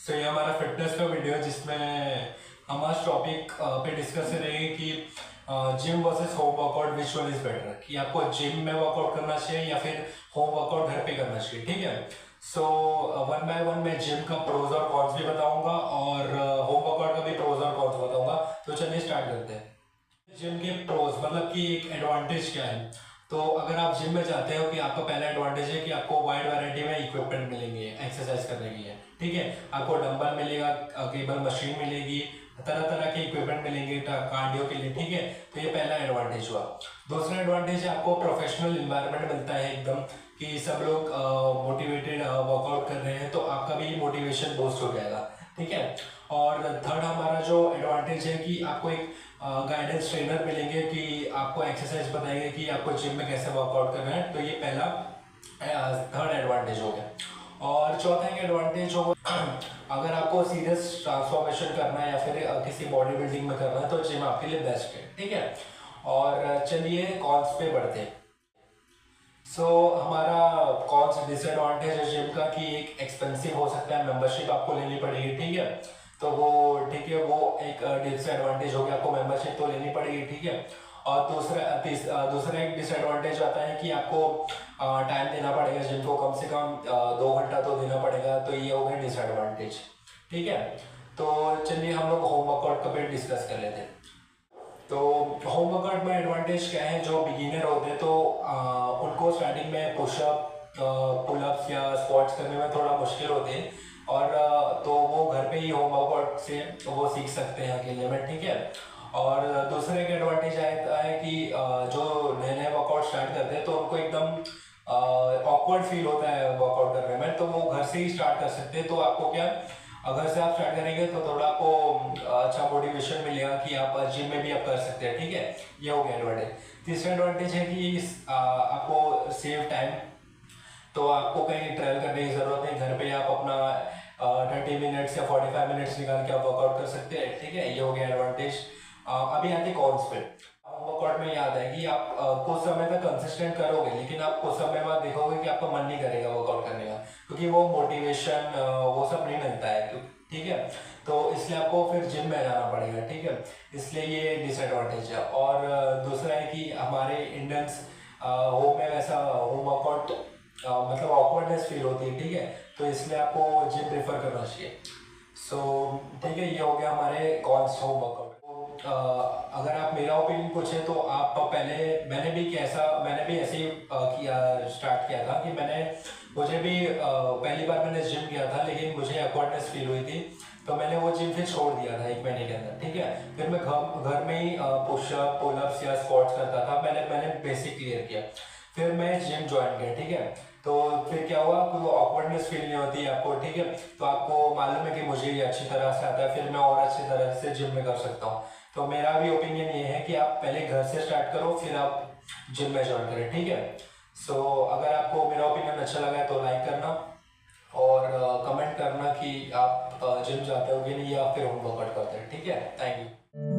सो ये हमारा फिटनेस का वीडियो है जिसमें हम आज टॉपिक पे डिस्कस करेंगे कि gym versus home workout which one is better, कि आपको जिम में वर्कआउट करना चाहिए या फिर होम वर्कआउट घर पे करना चाहिए। ठीक है। सो वन बाय वन मैं जिम का प्रोज और कॉन्स भी बताऊंगा और होम वर्कआउट का भी प्रोज और कॉन्स बताऊंगा। तो चलिए स्टार्ट करते हैं। जिम के प्रोज मतलब कि एक एडवांटेज क्या है। तो अगर आप जिम में जाते हो कि आपका पहला एडवांटेज है कि आपको वाइड वैरायटी में इक्विपमेंट मिलेंगे एक्सरसाइज करने के लिए। ठीक है। आपको डंबल मिलेगा, केबल मशीन मिलेगी, तरह तरह के इक्विपमेंट मिलेंगे कार्डियो के लिए। ठीक है। तो ये पहला एडवांटेज हुआ। दूसरा एडवांटेज है आपको प्रोफेशनल इन्वायरमेंट मिलता है एकदम, कि सब लोग मोटिवेटेड वर्कआउट कर रहे हैं तो आपका भी मोटिवेशन बूस्ट हो जाएगा। ठीक है। और थर्ड हमारा जो एडवांटेज है कि आपको एक गाइडेंस ट्रेनर मिलेंगे कि आपको एक्सरसाइज बताएंगे कि आपको जिम में कैसे वर्कआउट करना है। तो ये पहला थर्ड एडवांटेज हो गया। और चौथा एक एडवांटेज होगा अगर आपको सीरियस ट्रांसफॉर्मेशन करना है या फिर किसी बॉडी बिल्डिंग में करना है तो जिम आपके लिए बेस्ट है। ठीक है। और चलिए कॉन्स पे बढ़ते हैं। सो हमारा कौन सा डिसएडवांटेज है जिम का कि एक एक्सपेंसिव हो सकता है, मेंबरशिप आपको लेनी पड़ेगी। ठीक है। तो वो ठीक है, वो एक डिसएडवांटेज हो गया, आपको मेंबरशिप तो लेनी पड़ेगी। ठीक है। और दूसरा एक डिसएडवांटेज आता है कि आपको टाइम देना पड़ेगा जिम को, कम से कम 2 घंटा तो देना पड़ेगा। तो ये हो गया डिसएडवांटेज। ठीक है। तो चलिए हम लोग होम वर्कआउट का भी डिस्कस कर लेते हैं। तो होम वर्कआउट में एडवांटेज क्या है, जो बिगिनर होते हैं तो उनको स्टार्टिंग में पुशअप पुलअप्स या स्क्वाट्स करने में थोड़ा मुश्किल होते हैं और तो वो घर पे ही होम वर्कआउट से वो सीख सकते हैं अकेले में। ठीक है। और दूसरा एक एडवांटेज आता है कि जो नए नए वर्कआउट स्टार्ट करते हैं तो उनको एकदम ऑकवर्ड फील होता है वर्कआउट करने में, तो वो घर से ही स्टार्ट कर सकते हैं। तो आपको क्या, अगर से आप स्टार्ट करेंगे तो थोड़ा आपको अच्छा मोटिवेशन मिलेगा कि आप जिम में भी आप कर सकते हैं। ठीक है। ये हो गया एडवांटेज। तीसरा एडवांटेज है कि आपको सेव टाइम, तो आपको कहीं ट्रैवल करने की जरूरत नहीं, घर पे आप अपना 30 मिनट्स या 45 मिनट्स निकाल के आप वर्कआउट कर सकते हैं। ठीक है। ये हो गया एडवांटेज। अभी आते हैं कॉन्स पे। वर्कआउट में याद है कि आप कुछ समय तक कंसिस्टेंट करोगे लेकिन आप कुछ समय बाद देखोगे कि आपका मन नहीं करेगा वर्कआउट करने का, क्योंकि वो मोटिवेशन वो सब नहीं मिलता है। ठीक है। तो इसलिए आपको फिर जिम में जाना पड़ेगा। ठीक है। इसलिए ये डिसएडवांटेज है। और दूसरा है कि हमारे इंडियंस होम में वैसा होम वर्कआउट मतलब ऑकवर्डनेस फील होती है। ठीक है। तो इसलिए आपको जिम प्रेफर करना चाहिए। सो ठीक है, ये हो गया हमारे कॉन्स होम वर्कआउट। अगर आप मेरा ओपिनियन पूछे तो आप पहले मैंने भी ऐसे ही किया, स्टार्ट किया था कि मुझे भी पहली बार मैंने जिम किया था लेकिन मुझे ऑकवर्डनेस फील हुई थी, तो मैंने वो जिम फिर छोड़ दिया था 1 महीने के अंदर। ठीक है। फिर मैं घर में ही पुशअप पुलअप्स या स्क्वाट्स करता था। मैंने बेसिक क्लियर किया, फिर मैं जिम ज्वाइन किया। ठीक है। तो फिर क्या हुआ कि वो ऑकवर्डनेस फील नहीं होती है आपको। ठीक है। तो आपको मालूम है कि मुझे ये अच्छी तरह से आता है, फिर मैं और अच्छी तरह से जिम में कर सकता हूँ। तो मेरा भी ओपिनियन ये है कि आप पहले घर से स्टार्ट करो फिर आप जिम में ज्वाइन करें। ठीक है। सो अगर आपको मेरा ओपिनियन अच्छा लगा है तो लाइक करना और कमेंट करना कि आप जिम जाते हो कि नहीं या फिर होम वर्कआउट करते हैं। ठीक है। Thank you.